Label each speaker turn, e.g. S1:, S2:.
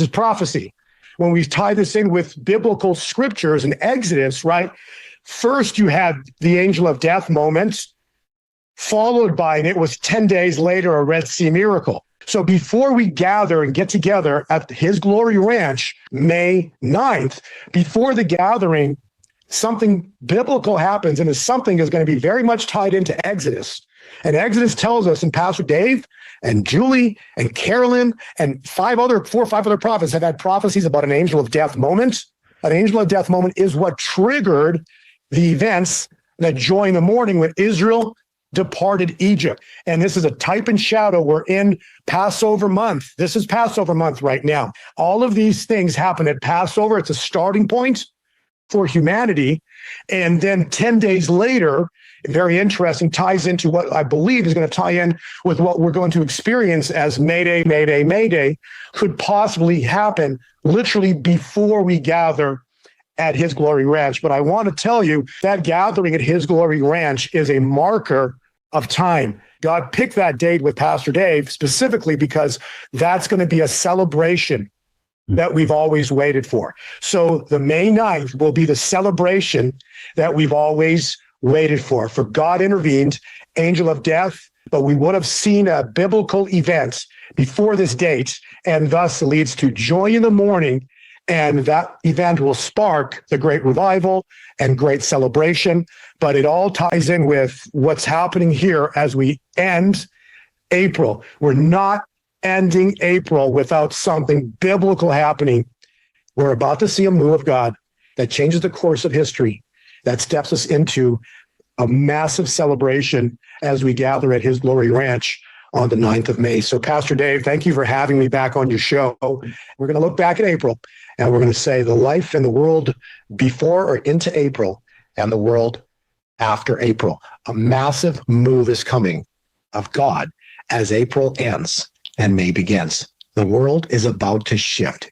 S1: This is prophecy. When we tie this in with biblical scriptures and Exodus, right? First, you had the angel of death moment, followed by, and it was 10 days later, a Red Sea miracle. So before we gather and get together at His Glory Ranch, May 9th, before the gathering, something biblical happens, and this something is going to be very much tied into Exodus. And Exodus tells us, and Pastor Dave and Julie and Carolyn and 4 or 5 other prophets have had prophecies about an angel of death moment. An angel of death moment is what triggered the events that joy in the morning when Israel departed Egypt. And this is a type and shadow. We're in Passover month. This is Passover month right now. All of these things happen at Passover. It's a starting point for humanity. And then 10 days later, very interesting, ties into what I believe is going to tie in with what we're going to experience as Mayday, Mayday, Mayday, could possibly happen literally before we gather at His Glory Ranch. But I want to tell you that gathering at His Glory Ranch is a marker of time. God picked that date with Pastor Dave specifically because that's going to be a celebration that we've always waited for. So the May 9th will be the celebration that we've always waited for. For God intervened, angel of death, but we would have seen a biblical event before this date, and thus leads to joy in the morning. And that event will spark the great revival and great celebration. But it all ties in with what's happening here as we end April. We're not ending April without something biblical happening. We're about to see a move of God that changes the course of history, that steps us into a massive celebration as we gather at His Glory Ranch on the 9th of May. So Pastor Dave, thank you for having me back on your show. We're going to look back at April, and we're going to say the life and the world before or into April and the world after April. A massive move is coming of God as April ends and May begins. The world is about to shift.